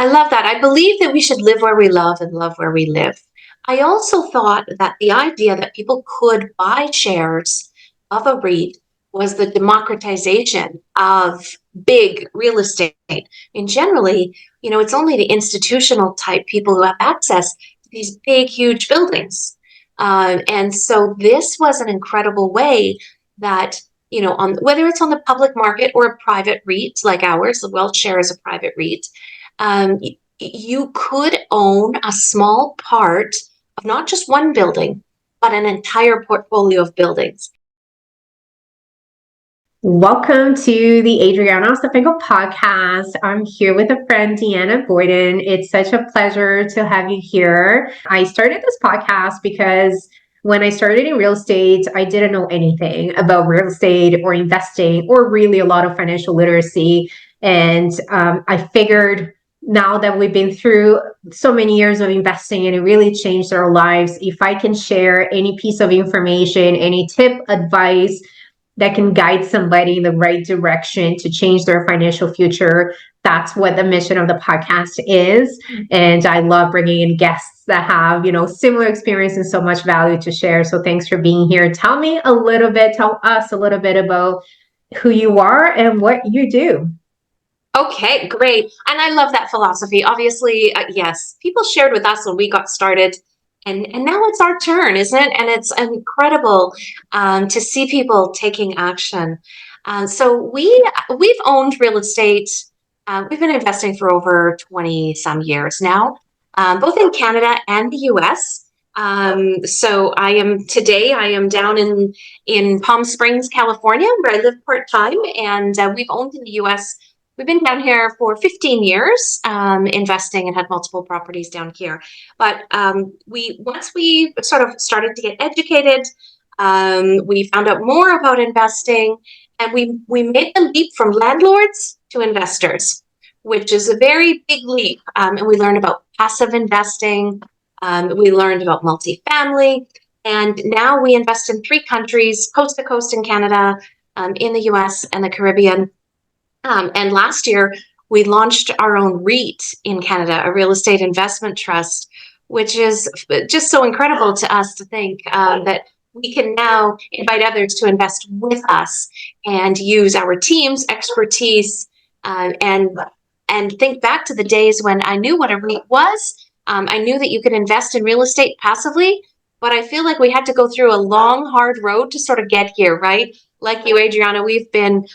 I love that. I believe that we should live where we love and love where we live. I also thought that the idea that people could buy shares of a REIT was the democratization of big real estate. And generally, it's only the institutional type people who have access to these big, huge buildings. And so this was an incredible way that, on whether it's on the public market or a private REIT like ours, the WealthShare is a private REIT, you could own a small part of not just one building, but an entire portfolio of buildings. Welcome to the Adriana Ostapenko podcast. I'm here with a friend, Deanna Boyden. It's such a pleasure to have you here. I started this podcast because when I started in real estate, I didn't know anything about real estate or investing or really a lot of financial literacy. And I figured now that we've been through so many years of investing and it really changed our lives, if I can share any piece of information, any tip, advice, that can guide somebody in the right direction to change their financial future. That's what the mission of the podcast is. And I love bringing in guests that have, similar experience and so much value to share. So thanks for being here. Tell us a little bit about who you are and what you do. Okay, great. And I love that philosophy. Obviously, yes, people shared with us when we got started. And now it's our turn, isn't it? And it's incredible to see people taking action. So we've owned real estate. We've been investing for over 20 some years now, both in Canada and the US. So I am down in Palm Springs, California, where I live part-time, and we've owned in the US. We've been down here for 15 years, investing, and had multiple properties down here. But once we sort of started to get educated, we found out more about investing, and we made the leap from landlords to investors, which is a very big leap. And we learned about passive investing. We learned about multifamily, and now we invest in 3 countries, coast to coast in Canada, in the US and the Caribbean. And last year, we launched our own REIT in Canada, a real estate investment trust, which is just so incredible to us to think that we can now invite others to invest with us and use our team's expertise and think back to the days when I knew what a REIT was. I knew that you could invest in real estate passively, but I feel like we had to go through a long, hard road to sort of get here, right? Like you, Adriana, we've been,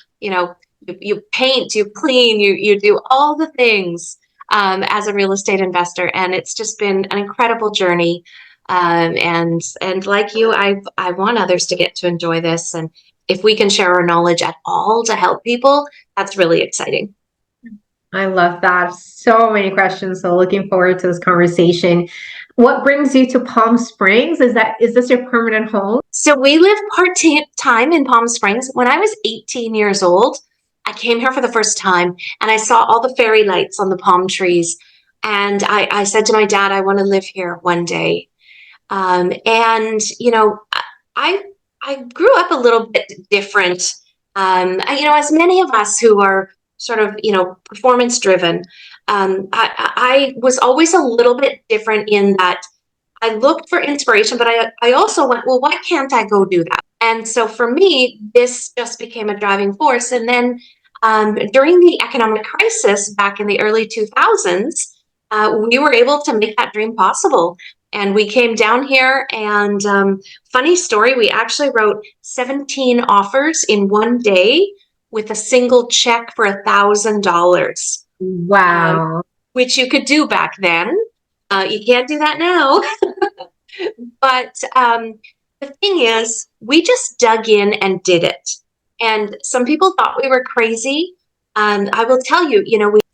you paint, you clean, you do all the things as a real estate investor, and it's just been an incredible journey. And like you, I want others to get to enjoy this, and if we can share our knowledge at all to help people, that's really exciting. I love that. So many questions. So looking forward to this conversation. What brings you to Palm Springs? Is this your permanent home? So we live part-time in Palm Springs. When I was 18 years old, I came here for the first time and I saw all the fairy lights on the palm trees. And I said to my dad, I want to live here one day. And, I grew up a little bit different. As many of us who are sort of, performance driven, I was always a little bit different in that I looked for inspiration, but I also went, well, why can't I go do that? And so for me, this just became a driving force. And then during the economic crisis back in the early 2000s, we were able to make that dream possible. And we came down here and funny story, we actually wrote 17 offers in one day with a single check for $1,000. Wow. Which you could do back then. You can't do that now. But the thing is, we just dug in and did it. And some people thought we were crazy. I will tell you,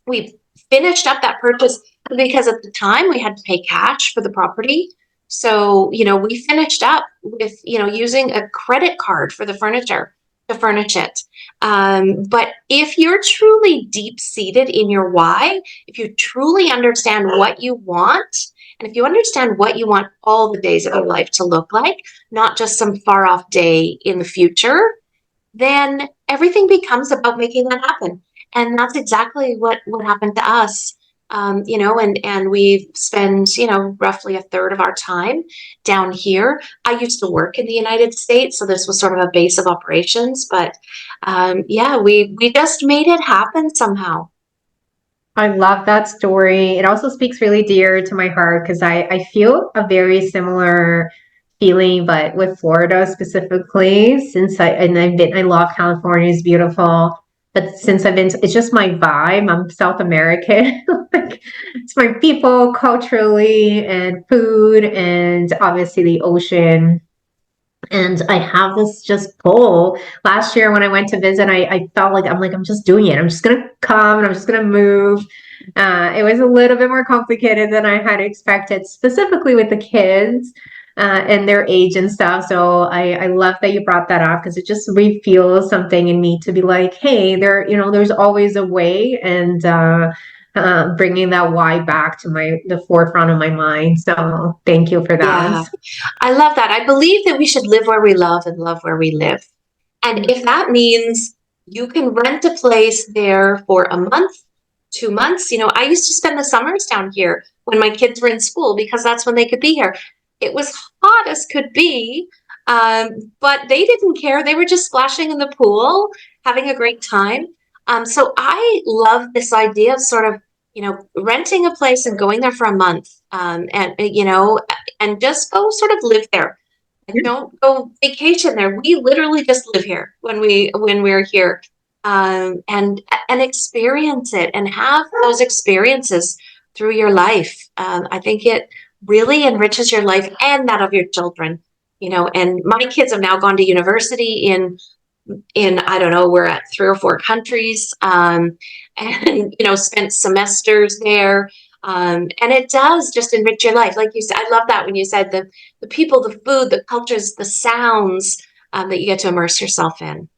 we finished up that purchase because at the time we had to pay cash for the property. So, we finished up with, using a credit card for the furniture to furnish it. But if you're truly deep-seated in your why, if you truly understand what you want, and if you understand what you want all the days of your life to look like, not just some far-off day in the future, then everything becomes about making that happen. And that's exactly what happened to us. and we spend, roughly a third of our time down here. I used to work in the United States, so this was sort of a base of operations, but yeah, we just made it happen somehow. I love that story. It also speaks really dear to my heart because I feel a very similar feeling, but with Florida specifically, I love California, it's beautiful. But since I've been, it's just my vibe. I'm South American. Like, it's my people culturally and food and obviously the ocean. And I have this just pull. Last year when I went to visit, I felt like I'm just doing it. I'm just gonna come and I'm just gonna move. It was a little bit more complicated than I had expected, specifically with the kids and their age and stuff. So I love that you brought that up because it just refuels something in me to be like, hey, there's always a way, and bringing that why back to the forefront of my mind. So thank you for that. Yeah, I love that. I believe that we should live where we love and love where we live. And if that means you can rent a place there for a month, 2 months, I used to spend the summers down here when my kids were in school because that's when they could be here. It was hot as could be, but they didn't care. They were just splashing in the pool, having a great time. So I love this idea of sort of, renting a place and going there for a month, and just go sort of live there. Like, don't go vacation there. We literally just live here when we're here, and experience it and have those experiences through your life. I think it really enriches your life and that of your children. And my kids have now gone to university in I don't know, we're at 3 or 4 countries, and spent semesters there. And it does just enrich your life. Like you said, I love that when you said the people, the food, the cultures, the sounds, that you get to immerse yourself in.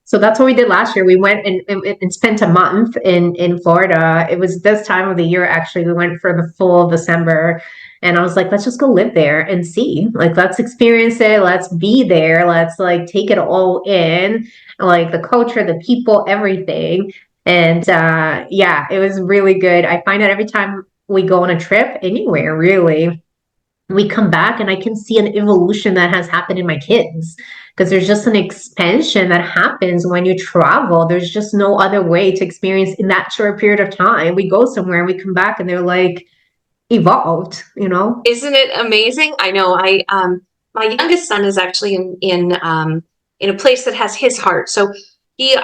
So that's what we did last year. We went and spent a month in Florida. It was this time of the year, actually. We went for the full December. And I was like, let's just go live there and see. Like, let's experience it. Let's be there. Let's like take it all in, like the culture, the people, everything. And yeah, it was really good. I find that every time we go on a trip, anywhere really, we come back and I can see an evolution that has happened in my kids because there's just an expansion that happens when you travel. There's just no other way to experience in that short period of time. We go somewhere and we come back and they're like evolved, you know? Isn't it amazing? I know. My youngest son is actually in a place that has his heart. So he,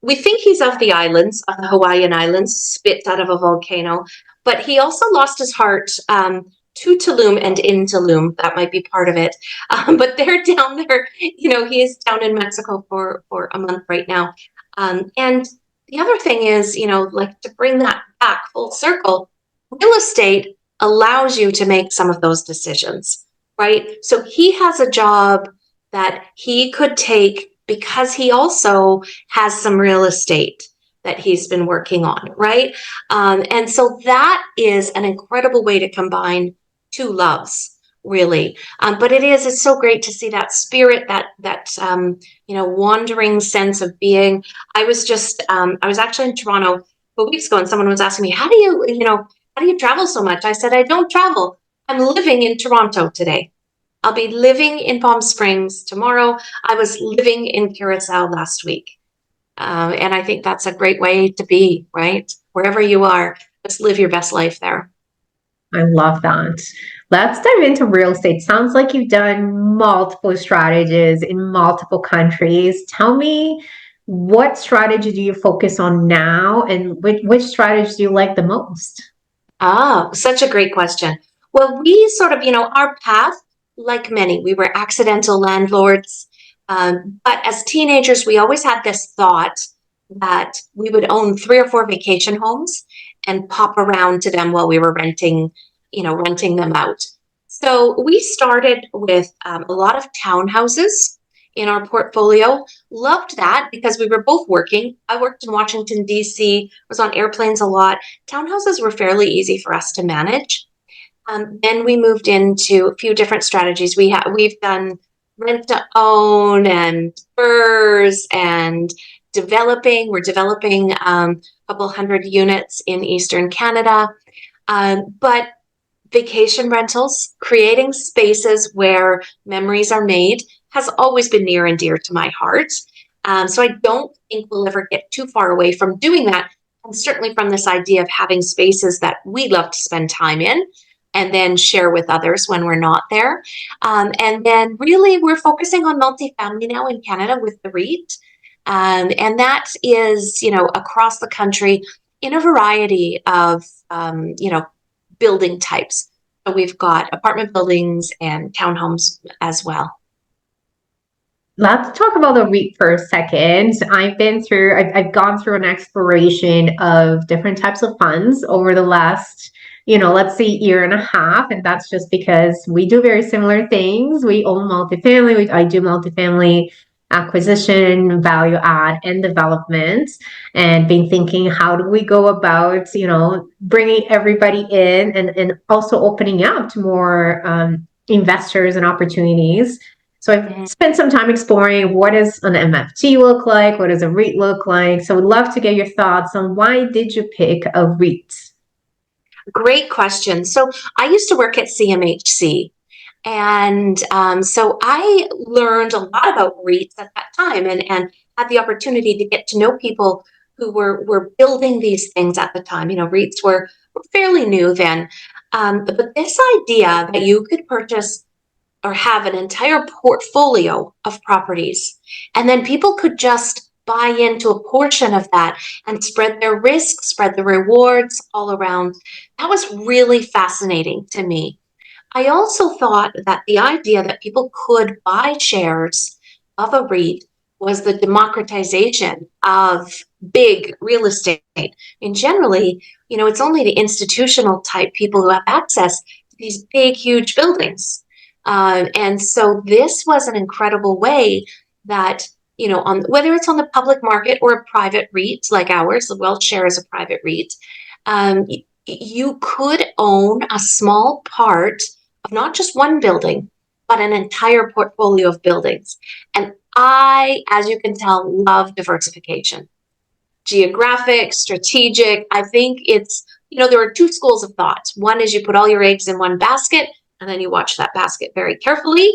we think he's of the islands, of the Hawaiian Islands, spit out of a volcano, but he also lost his heart to Tulum and in Tulum. That might be part of it. But they're down there. He is down in Mexico for a month right now. And the other thing is, like to bring that back full circle, real estate allows you to make some of those decisions, right? So he has a job that he could take because he also has some real estate that he's been working on, right? And so that is an incredible way to combine two loves, really. But it's so great to see that spirit, that wandering sense of being. I was actually in Toronto a couple weeks ago, and someone was asking me, how do you travel so much? I said, I don't travel. I'm living in Toronto today. I'll be living in Palm Springs tomorrow. I was living in Curacao last week. And I think that's a great way to be, right? Wherever you are, just live your best life there. I love that. Let's dive into real estate. Sounds like you've done multiple strategies in multiple countries. Tell me, what strategy do you focus on now, and which strategy do you like the most? Ah, such a great question. Well, we sort of, our path, like many, we were accidental landlords. But as teenagers, we always had this thought that we would own 3 or 4 vacation homes and pop around to them while we were renting them out. So we started with a lot of townhouses in our portfolio. Loved that because we were both working. I worked in Washington, D.C., was on airplanes a lot. Townhouses were fairly easy for us to manage. Then we moved into a few different strategies. We've done rent to own and BRRRRs and We're developing a couple hundred units in Eastern Canada. But vacation rentals, creating spaces where memories are made, has always been near and dear to my heart. So I don't think we'll ever get too far away from doing that. And certainly from this idea of having spaces that we love to spend time in and then share with others when we're not there. And then really we're focusing on multifamily now in Canada with the REIT. And that is, across the country in a variety of, building types. So we've got apartment buildings and townhomes as well. Let's talk about the REIT for a second. I've gone through an exploration of different types of funds over the last, let's say year and a half. And that's just because we do very similar things. We own multifamily. I do multifamily acquisition, value add, and development, and been thinking, how do we go about, bringing everybody in and also opening up to more investors and opportunities. So I've spent some time exploring what does an MFT look like? What does a REIT look like? So I would love to get your thoughts on why did you pick a REIT? Great question. So I used to work at CMHC. And so I learned a lot about REITs at that time and had the opportunity to get to know people who were building these things at the time. REITs were fairly new then. But this idea that you could purchase or have an entire portfolio of properties, and then people could just buy into a portion of that and spread their risk, spread the rewards all around. That was really fascinating to me. I also thought that the idea that people could buy shares of a REIT was the democratization of big real estate. And generally, it's only the institutional type people who have access to these big, huge buildings. And so this was an incredible way that, whether it's on the public market or a private REIT like ours, the WealthShare is a private REIT, you could own a small part of not just one building, but an entire portfolio of buildings. And I, as you can tell, love diversification. Geographic, strategic. I think it's, there are two schools of thought. One is you put all your eggs in one basket, and then you watch that basket very carefully.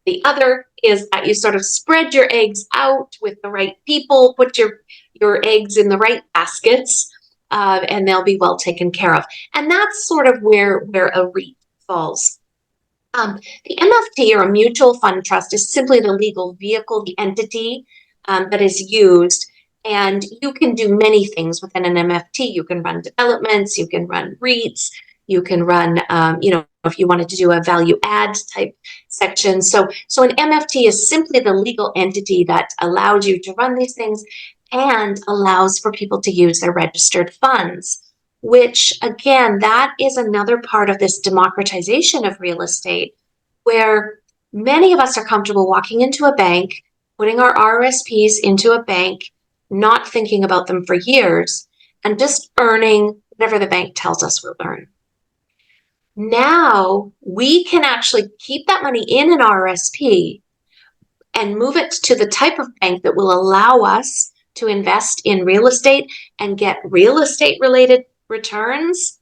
The other is that you sort of spread your eggs out with the right people, put your eggs in the right baskets, and they'll be well taken care of. And that's sort of where a REIT falls. The MFT, or a mutual fund trust, is simply the legal vehicle, the entity that is used. And you can do many things within an MFT. You can run developments, you can run REITs, you can run, if you wanted to do a value add type section. So an MFT is simply the legal entity that allows you to run these things and allows for people to use their registered funds, which again, that is another part of this democratization of real estate, where many of us are comfortable walking into a bank, putting our RSPs into a bank, not thinking about them for years, and just earning whatever the bank tells us we'll earn. Now we can actually keep that money in an RSP and move it to the type of bank that will allow us to invest in real estate and get real estate related returns.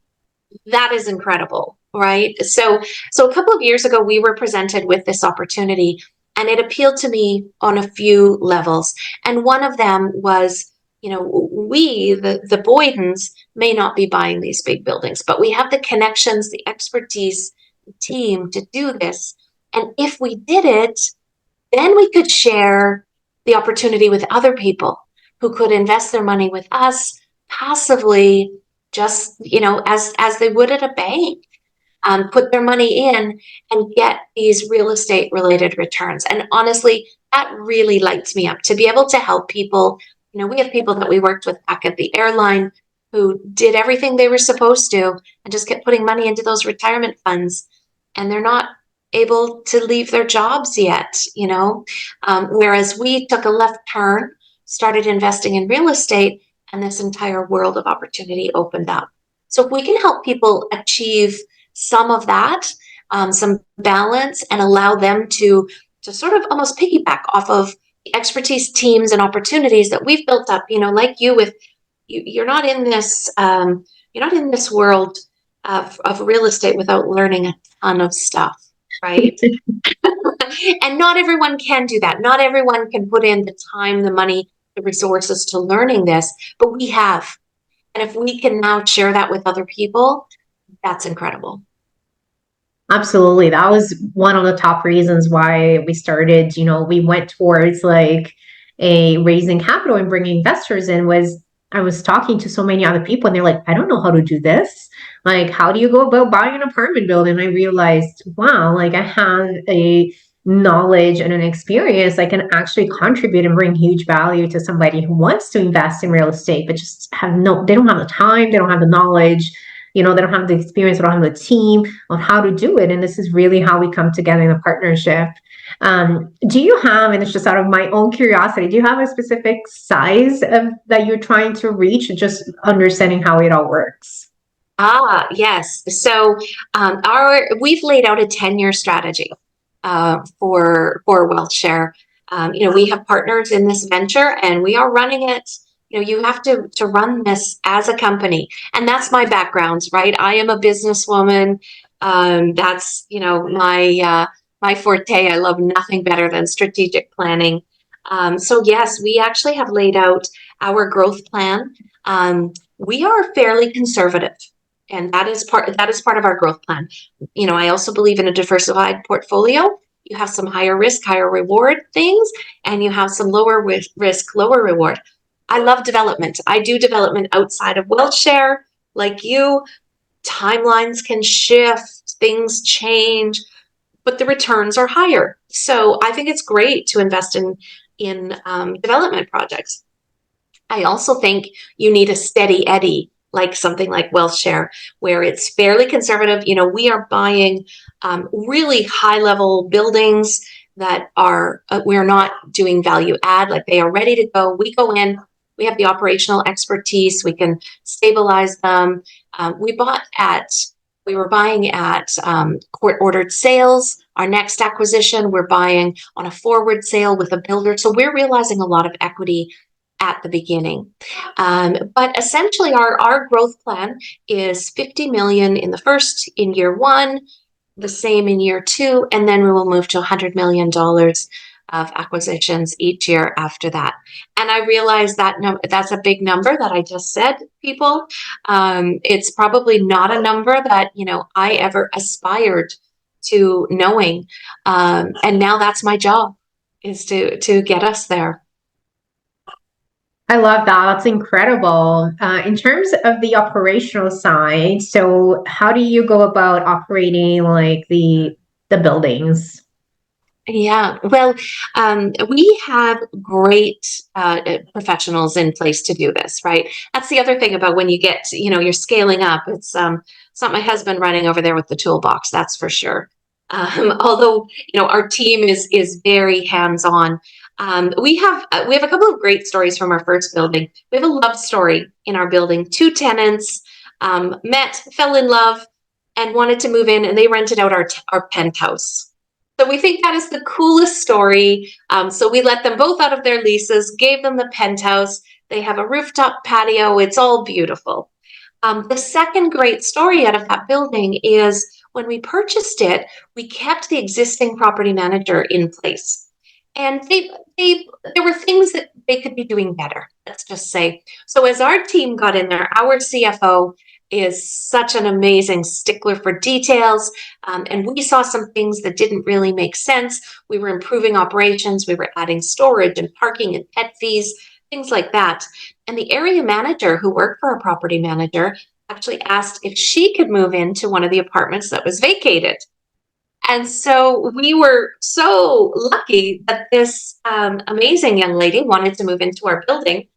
That is incredible, right? So a couple of years ago, we were presented with this opportunity, and it appealed to me on a few levels. And one of them was, we, the Boydens, may not be buying these big buildings, but we have the connections, the expertise, the team to do this. And if we did it, then we could share the opportunity with other people who could invest their money with us passively, just, as they would at a bank, put their money in and get these real estate related returns. And honestly, that really lights me up to be able to help people. We have people that we worked with back at the airline who did everything they were supposed to and just kept putting money into those retirement funds, and they're not able to leave their jobs yet, whereas we took a left turn, started investing in real estate, and this entire world of opportunity opened up. So if we can help people achieve some of that, some balance, and allow them to sort of almost piggyback off of expertise, teams, and opportunities that we've built up, like you with, you're not in this, world of real estate without learning a ton of stuff, right? And not everyone can do that. Not everyone can put in the time, the money, the resources to learning this, but we have. And if we can now share that with other people, that's incredible. Absolutely. That was one of the top reasons why we started, we went towards like a raising capital and bringing investors in. Was I was talking to so many other people and they're like, I don't know how to do this. Like, how do you go about buying an apartment building? And I realized, wow, like I have a knowledge and an experience I can actually contribute and bring huge value to somebody who wants to invest in real estate, but just they don't have the time, they don't have the knowledge, they don't have the experience, they don't have the team on how to do it. And this is really how we come together in a partnership. Do you have, and it's just out of my own curiosity, do you have a specific size that you're trying to reach, just understanding how it all works? Yes. So we've laid out a 10-year strategy for WealthShare. We have partners in this venture and we are running it. You have to run this as a company. And that's my background, right? I am a businesswoman. That's, my forte. I love nothing better than strategic planning. So yes, we actually have laid out our growth plan. We are fairly conservative. And that is part of our growth plan. I also believe in a diversified portfolio. You have some higher risk, higher reward things, and you have some lower risk, lower reward. I love development. I do development outside of WealthShare, like you. Timelines can shift, things change, but the returns are higher. So I think it's great to invest in development projects. I also think you need a steady Eddie, like something like WealthShare, where it's fairly conservative. We are buying really high level buildings that are, we're not doing value add, like they are ready to go. We go in, we have the operational expertise, we can stabilize them. We were buying at court ordered sales. Our next acquisition, we're buying on a forward sale with a builder. So we're realizing a lot of equity at the beginning. But essentially our growth plan is 50 million in year one, the same in year two, and then we will move to $100 million of acquisitions each year after that. And I realize that that's a big number that I just said, people. It's probably not a number that, I ever aspired to knowing. And now that's my job, is to get us there. I love that. That's incredible. In terms of the operational side, so how do you go about operating like the buildings? Yeah, well, we have great professionals in place to do this, right? That's the other thing about when you get, you're scaling up. It's not my husband running over there with the toolbox, that's for sure. Although, our team is very hands-on. We have a couple of great stories from our first building. We have a love story in our building. Two tenants met, fell in love, and wanted to move in, and they rented out our penthouse. So we think that is the coolest story. So we let them both out of their leases, gave them the penthouse. They have a rooftop patio. It's all beautiful. The second great story out of that building is when we purchased it, we kept the existing property manager in place. And there were things that they could be doing better, let's just say. So as our team got in there, our CFO is such an amazing stickler for details. And we saw some things that didn't really make sense. We were improving operations. We were adding storage and parking and pet fees, things like that. And the area manager who worked for our property manager actually asked if she could move into one of the apartments that was vacated. And so we were so lucky that this amazing young lady wanted to move into our building.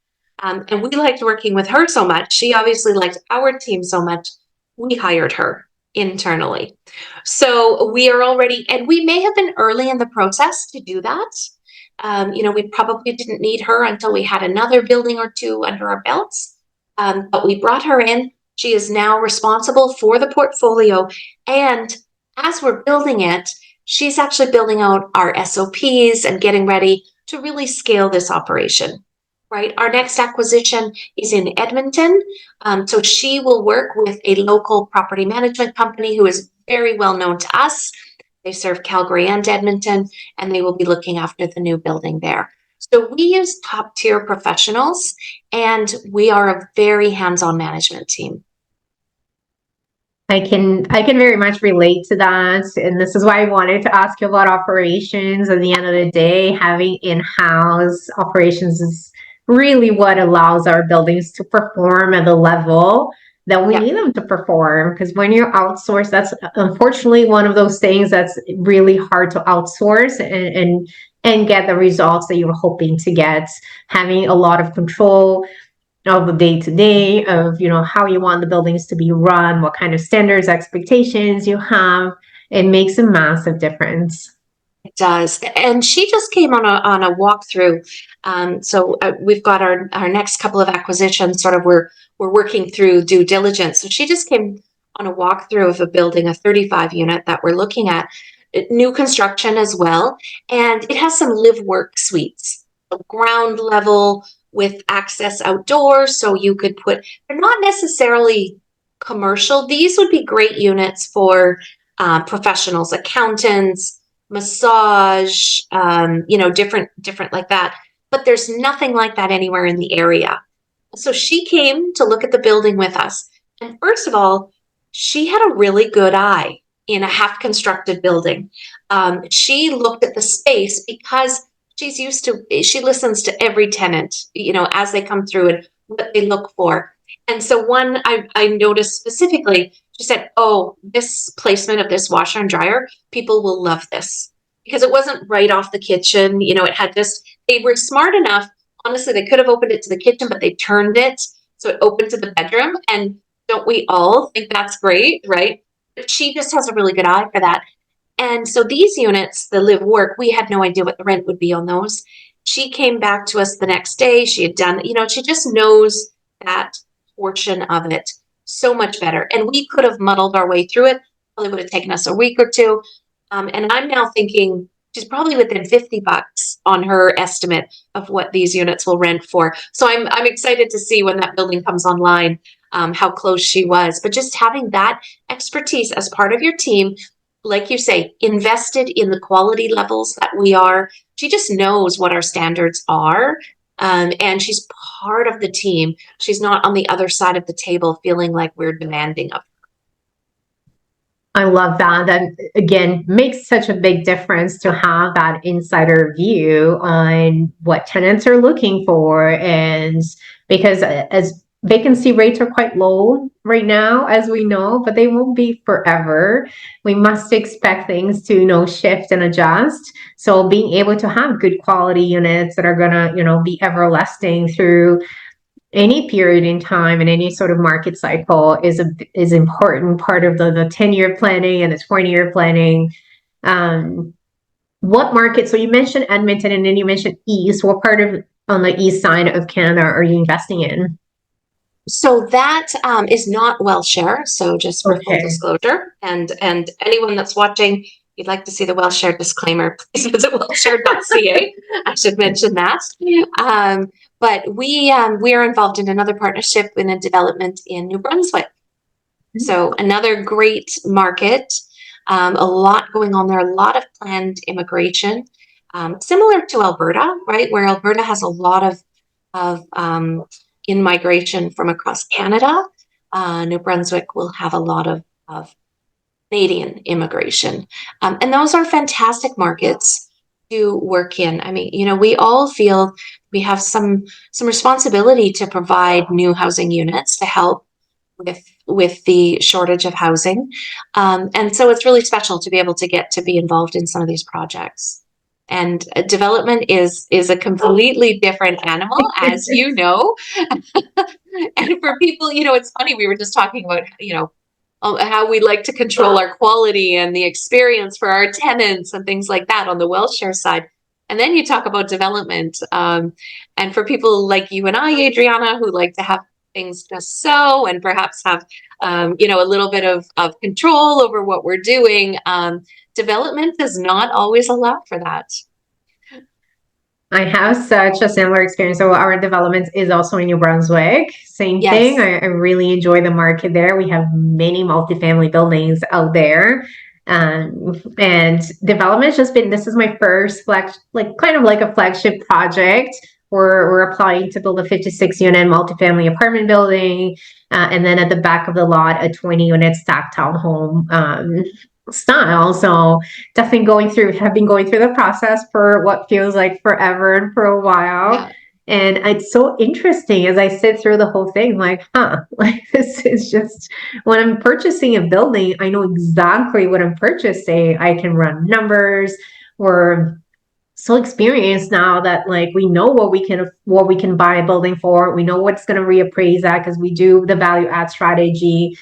And we liked working with her so much. She obviously liked our team so much. We hired her internally. So we are already, and we may have been early in the process to do that. We probably didn't need her until we had another building or two under our belts. But we brought her in. She is now responsible for the portfolio. And as we're building it, she's actually building out our SOPs and getting ready to really scale this operation, right? Our next acquisition is in Edmonton. So she will work with a local property management company who is very well known to us. They serve Calgary and Edmonton, and they will be looking after the new building there. So we use top tier professionals, and we are a very hands-on management team. I can very much relate to that. And this is why I wanted to ask you about operations. At the end of the day, having in-house operations is really what allows our buildings to perform at the level that we need them to perform. Because when you outsource, that's unfortunately one of those things that's really hard to outsource and get the results that you're hoping to get. Having a lot of control of the day-to-day of, how you want the buildings to be run, what kind of standards, expectations you have, it makes a massive difference. It does. And she just came on a walkthrough. So we've got our next couple of acquisitions, sort of we're working through due diligence. So she just came on a walkthrough of a building, a 35 unit that we're looking at, new construction as well. And it has some live work suites, ground level with access outdoors. So you could they're not necessarily commercial. These would be great units for professionals, accountants, massage, different like that. But there's nothing like that anywhere in the area. So she came to look at the building with us. And first of all, she had a really good eye in a half-constructed building. She looked at the space because she listens to every tenant, as they come through and what they look for. And so one I noticed specifically, she said, oh, this placement of this washer and dryer, people will love this because it wasn't right off the kitchen. It had they were smart enough. Honestly, they could have opened it to the kitchen, but they turned it so it opened to the bedroom. And don't we all think that's great, right? But she just has a really good eye for that. And so these units, the live work, we had no idea what the rent would be on those. She came back to us the next day. She had done, she just knows that portion of it so much better. And we could have muddled our way through it. Probably would have taken us a week or two. And I'm now thinking she's probably within $50 on her estimate of what these units will rent for. So I'm excited to see when that building comes online, how close she was. But just having that expertise as part of your team, like you say, invested in the quality levels that we are. She just knows what our standards are. And she's part of the team. She's not on the other side of the table feeling like we're demanding of her. I love that. That again makes such a big difference to have that insider view on what tenants are looking for. And because as vacancy rates are quite low right now, as we know, but they won't be forever. We must expect things to, shift and adjust. So being able to have good quality units that are gonna, be everlasting through any period in time and any sort of market cycle is important part of the 10-year planning and the 20-year planning. What market? So you mentioned Edmonton and then you mentioned East. What part of on the east side of Canada are you investing in? So that is not WealthShare. So just for full disclosure, and anyone that's watching, you'd like to see the WealthShare disclaimer, please visit wealthshare.ca. I should mention that. But we are involved in another partnership in a development in New Brunswick. So another great market, a lot going on there, a lot of planned immigration, similar to Alberta, right? Where Alberta has a lot of in-migration from across Canada. New Brunswick will have a lot of Canadian immigration. And those are fantastic markets to work in. I mean, we all feel we have some responsibility to provide new housing units to help with the shortage of housing. And so it's really special to be able to get to be involved in some of these projects. And development is a completely different animal, as you know. And for people, it's funny, we were just talking about, how we like to control our quality and the experience for our tenants and things like that on the WealthShare side. And then you talk about development. And for people like you and I, Adriana, who like to have things just so, and perhaps have, a little bit of control over what we're doing, development does not always allow for that. I have such a similar experience. So our development is also in New Brunswick. Same thing. Yes. I really enjoy the market there. We have many multifamily buildings out there. And development has just been, this is my first kind of like a flagship project. We're applying to build a 56 unit multifamily apartment building. And then at the back of the lot, a 20 unit stacked townhome style. So definitely have been going through the process for what feels like forever and for a while. Yeah. And it's so interesting as I sit through the whole thing, like, like this is just when I'm purchasing a building, I know exactly what I'm purchasing. I can run numbers. We're so experienced now that like we know what we can buy a building for. We know what's going to reappraise at because we do the value add strategy.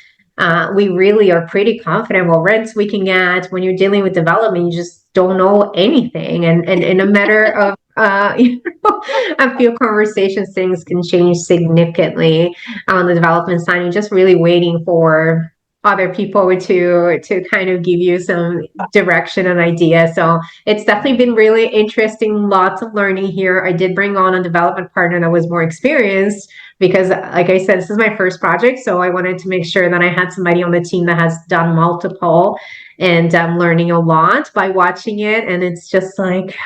We really are pretty confident what rents we can get. When you're dealing with development, you just don't know anything. And in a matter of a few conversations, things can change significantly on the development side. You're just really waiting for other people to kind of give you some direction and idea. So it's definitely been really interesting. Lots of learning here. I did bring on a development partner that was more experienced because, like I said, this is my first project. So I wanted to make sure that I had somebody on the team that has done multiple, and I'm learning a lot by watching it. And it's just like,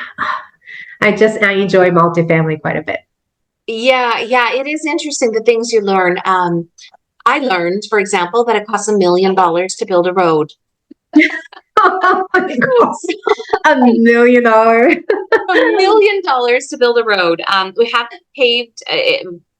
I enjoy multifamily quite a bit. Yeah, yeah, it is interesting the things you learn. I learned, for example, that it costs $1 million to build a road. Oh my God. $1 million. $1 million to build a road. We haven't paved.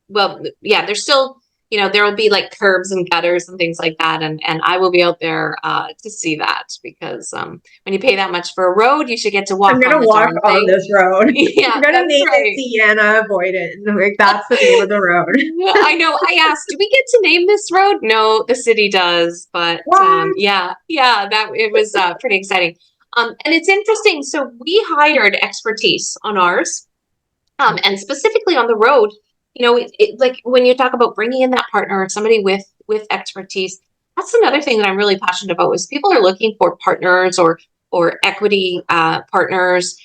Well, yeah, there's still, there will be like curbs and gutters and things like that, and I will be out there to see that because when you pay that much for a road, you should get to I'm walk on gonna the walk darn on thing. this road. Yeah, I'm gonna that's name right. it Deanna Boyden. Like that's the name of the road. I know. I asked, do we get to name this road? No, the city does, but What? yeah, that it was pretty exciting. And it's interesting. So we hired expertise on ours, and specifically on the road. Like when you talk about bringing in that partner or somebody with expertise, that's another thing that I'm really passionate about. Is people are looking for partners or equity partners,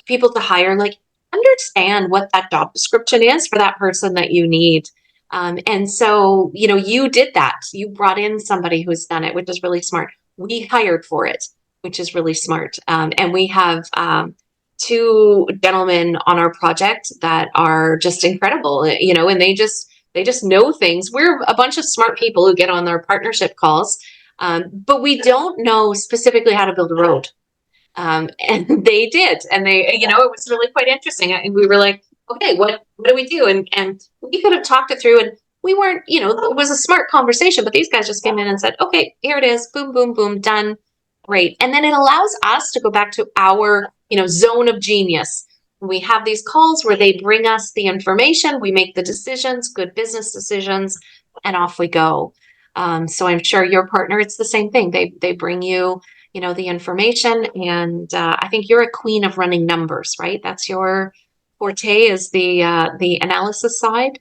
people to hire. Like understand what that job description is for that person that you need. And so, you did that. You brought in somebody who's done it, which is really smart. We hired for it, which is really smart. And we have two gentlemen on our project that are just incredible, and they just know things. We're a bunch of smart people who get on their partnership calls, but we don't know specifically how to build a road. And they did, and it was really quite interesting. And we were like, okay, what do we do? And we could have talked it through, and we weren't, it was a smart conversation, but these guys just came in and said, okay, here it is, boom, boom, boom, done, great. And then it allows us to go back to our, zone of genius. We have these calls where they bring us the information, we make the decisions, good business decisions, and off we go. So I'm sure your partner, it's the same thing. They bring you the information, and I think you're a queen of running numbers, right? That's your forte, is the analysis side.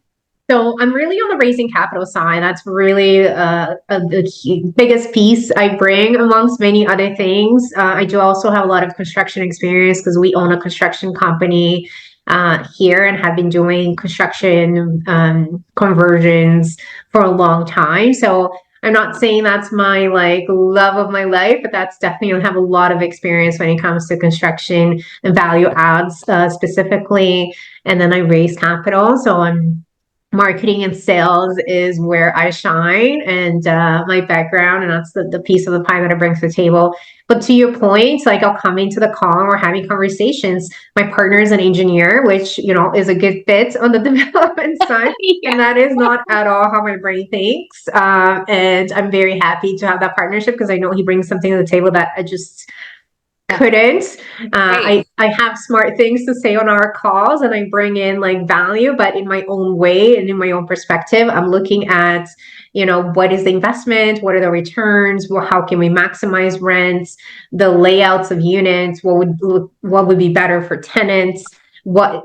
So I'm really on the raising capital side. That's really the biggest piece I bring amongst many other things. I do also have a lot of construction experience because we own a construction company here and have been doing construction conversions for a long time. So I'm not saying that's my like love of my life, but that's definitely I have a lot of experience when it comes to construction and value adds specifically. And then I raise capital, so I'm marketing and sales is where I shine, and my background, and that's the piece of the pie that I bring to the table. But to your point, like I'll come into the call, we're having conversations. My partner is an engineer, which is a good fit on the development side, Yeah. and that is not at all how my brain thinks. And I'm very happy to have that partnership because I know he brings something to the table that I just couldn't. Right. I have smart things to say on our calls, and I bring in like value, but in my own way and in my own perspective. I'm looking at, what is the investment? What are the returns? Well, how can we maximize rents? The layouts of units? What would be better for tenants? What,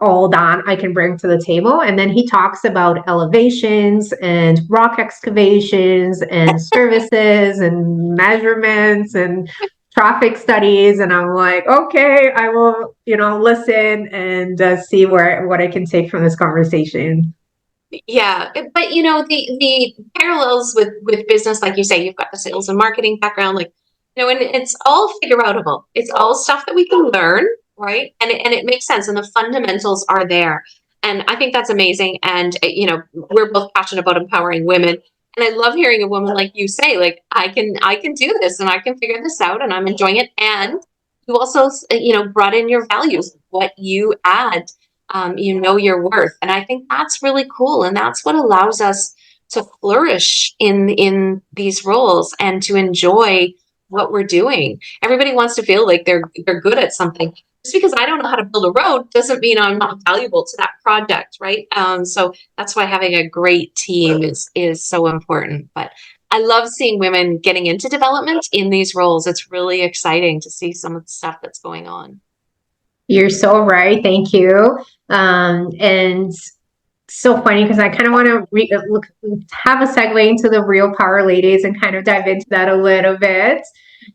all that I can bring to the table. And then he talks about elevations and rock excavations and services and measurements and traffic studies, and I'm like, okay, I will, listen and see what I can take from this conversation. Yeah, but the parallels with business, like you say, you've got the sales and marketing background, like and it's all figure outable. It's all stuff that we can learn, right? And it makes sense, and the fundamentals are there. And I think that's amazing. And we're both passionate about empowering women. And I love hearing a woman like you say, like, I can do this, and I can figure this out, and I'm enjoying it. And you also brought in your values, what you add, your worth. And I think that's really cool. And that's what allows us to flourish in these roles and to enjoy what we're doing. Everybody wants to feel like they're good at something. Just because I don't know how to build a road doesn't mean I'm not valuable to that project, right? So that's why having a great team is so important. But I love seeing women getting into development in these roles. It's really exciting to see some of the stuff that's going on. You're so right. Thank you. And so funny because I kind of want to have a segue into the real power ladies and kind of dive into that a little bit.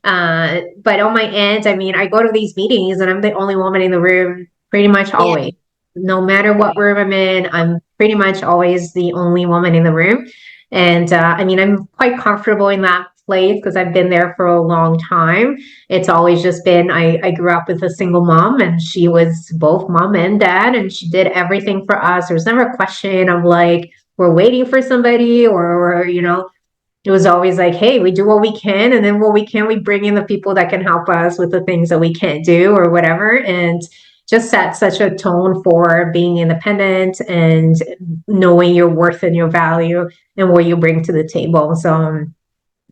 But on my end, I mean, I go to these meetings and I'm the only woman in the room pretty much always. Yeah. No matter what room I'm in, I'm pretty much always the only woman in the room. And I mean, I'm quite comfortable in that place because I've been there for a long time. It's always just been, I grew up with a single mom, and she was both mom and dad, and she did everything for us. There was never a question of like, we're waiting for somebody, or it was always like, hey, we do what we can, and then what we can, we bring in the people that can help us with the things that we can't do or whatever. And just set such a tone for being independent and knowing your worth and your value and what you bring to the table. So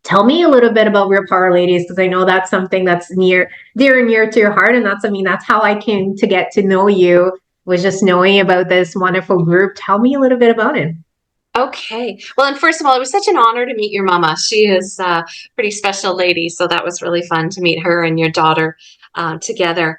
tell me a little bit about Real Power Ladies, because I know that's something that's dear and near to your heart. And that's how I came to get to know you, was just knowing about this wonderful group. Tell me a little bit about it. Okay. Well, and first of all, it was such an honor to meet your mama. She is a pretty special lady. So that was really fun to meet her and your daughter together.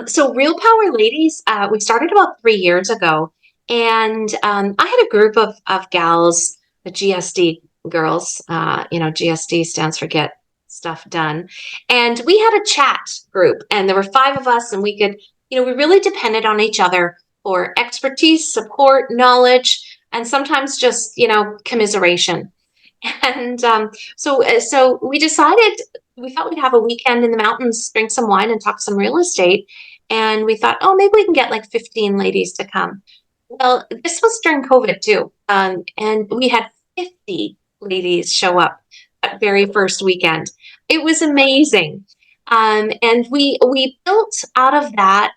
So Real Power Ladies, we started about 3 years ago. And I had a group of gals, the GSD girls. GSD stands for Get Stuff Done. And we had a chat group, and there were 5 of us, and we could, we really depended on each other for expertise, support, knowledge, and sometimes just commiseration. And so we decided, we thought we'd have a weekend in the mountains, drink some wine, and talk some real estate. And we thought, oh, maybe we can get like 15 ladies to come. Well, this was during COVID too, and we had 50 ladies show up that very first weekend. It was amazing. And we built out of that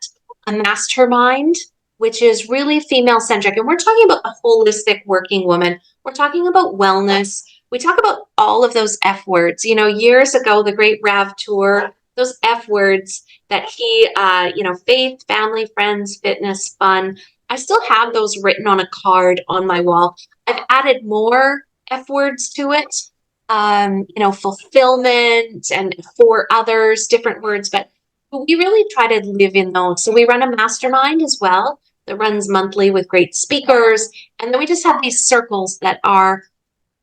a mastermind, which is really female centric. And we're talking about the holistic working woman. We're talking about wellness. We talk about all of those F words. Years ago, the great Rav Tour, those F words that he, faith, family, friends, fitness, fun. I still have those written on a card on my wall. I've added more F words to it, fulfillment and for others, different words, but we really try to live in those. So we run a mastermind as well that runs monthly with great speakers. And then we just have these circles that are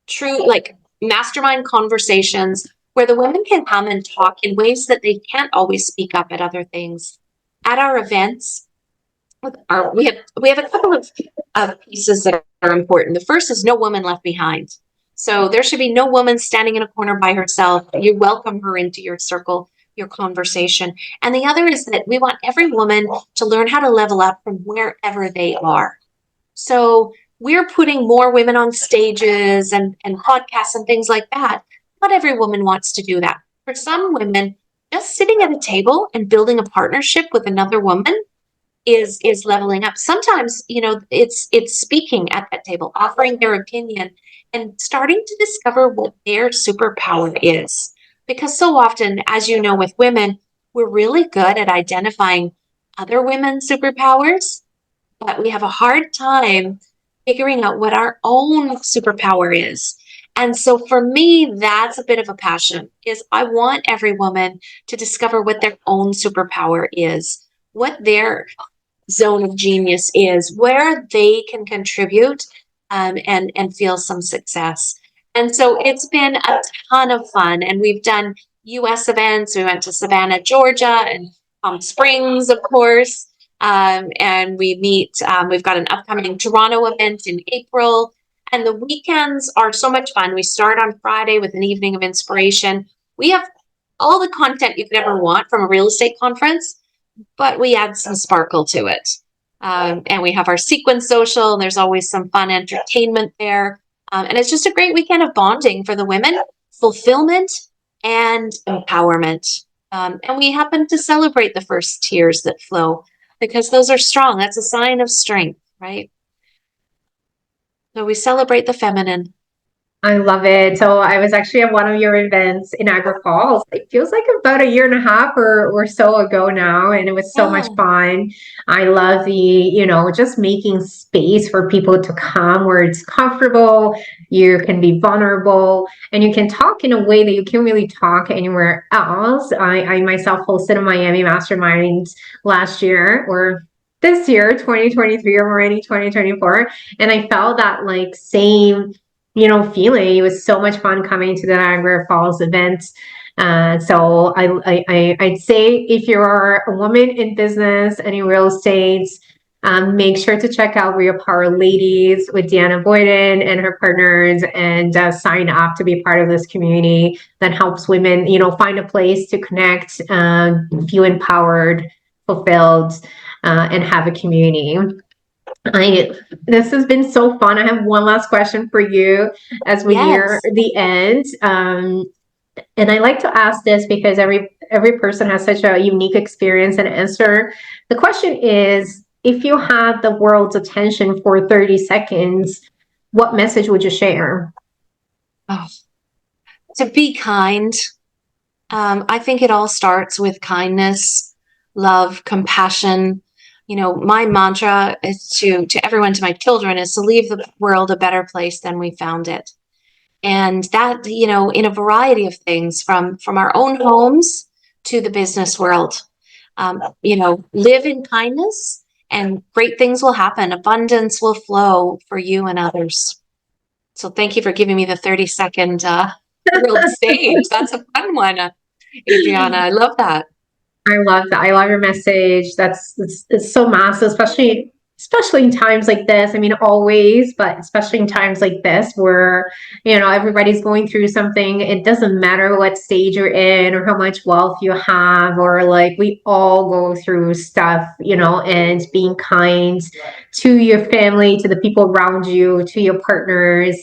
true, like mastermind conversations where the women can come and talk in ways that they can't always speak up at other things. At our events, we have a couple of pieces that are important. The first is no woman left behind. So there should be no woman standing in a corner by herself. You welcome her into your circle, your conversation. And the other is that we want every woman to learn how to level up from wherever they are. So we're putting more women on stages and podcasts and things like that. Not every woman wants to do that. For some women, just sitting at a table and building a partnership with another woman is leveling up. Sometimes, it's speaking at that table, offering their opinion, and starting to discover what their superpower is. Because so often, as you know, with women, we're really good at identifying other women's superpowers, but we have a hard time figuring out what our own superpower is. And so for me, that's a bit of a passion, is I want every woman to discover what their own superpower is, what their zone of genius is, where they can contribute and feel some success. And so it's been a ton of fun. And we've done US events. We went to Savannah, Georgia, and Palm Springs, of course. And we meet, we've got an upcoming Toronto event in April. And the weekends are so much fun. We start on Friday with an evening of inspiration. We have all the content you could ever want from a real estate conference, but we add some sparkle to it. And we have our sequence social, and there's always some fun entertainment there. And it's just a great weekend of bonding for the women, fulfillment, and empowerment. And we happen to celebrate the first tears that flow because those are strong. That's a sign of strength, right? So we celebrate the feminine. I love it. So I was actually at one of your events in Niagara Falls. It feels like about a year and a half or so ago now, and it was so much Yeah. fun. I love just making space for people to come where it's comfortable, you can be vulnerable, and you can talk in a way that you can't really talk anywhere else. I myself hosted a Miami Mastermind last year, or this year, 2023, or already 2024, and I felt that like same feeling. It was so much fun coming to the Niagara Falls event. So I'd say if you're a woman in business and in real estate, make sure to check out Real Power Ladies with Deanna Boyden and her partners, and sign up to be part of this community that helps women, find a place to connect, feel empowered, fulfilled, and have a community. This has been so fun. I have one last question for you as we near Yes. the end. And I like to ask this because every person has such a unique experience and answer. The question is, if you had the world's attention for 30 seconds, what message would you share? Oh, to be kind. I think it all starts with kindness, love, compassion. My mantra is to everyone, to my children, is to leave the world a better place than we found it. And that, in a variety of things, from our own homes to the business world. Live in kindness and great things will happen. Abundance will flow for you and others. So thank you for giving me the 30-second world stage. That's a fun one, Adriana. I love that. I love that. I love your message. It's so massive, especially in times like this. I mean, always, but especially in times like this where, everybody's going through something. It doesn't matter what stage you're in or how much wealth you have, or like we all go through stuff, and being kind to your family, to the people around you, to your partners.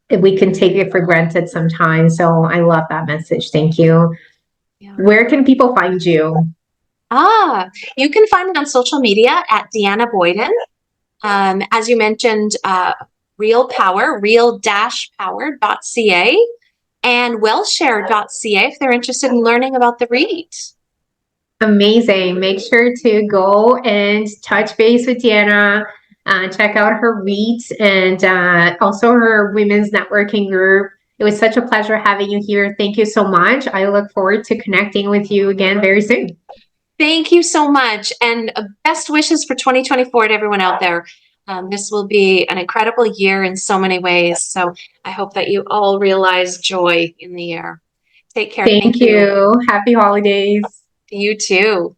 We can take it for granted sometimes. So I love that message. Thank you. Yeah. Where can people find you? You can find me on social media at Deanna Boyden. As you mentioned, Real Power, real-power.ca, and WealthShare.ca if they're interested in learning about the REIT. Amazing. Make sure to go and touch base with Deanna. Check out her REIT and also her women's networking group. It was such a pleasure having you here. Thank you so much. I look forward to connecting with you again very soon. Thank you so much. And best wishes for 2024 to everyone out there. This will be an incredible year in so many ways. So I hope that you all realize joy in the year. Take care. Thank you. Happy holidays. You too.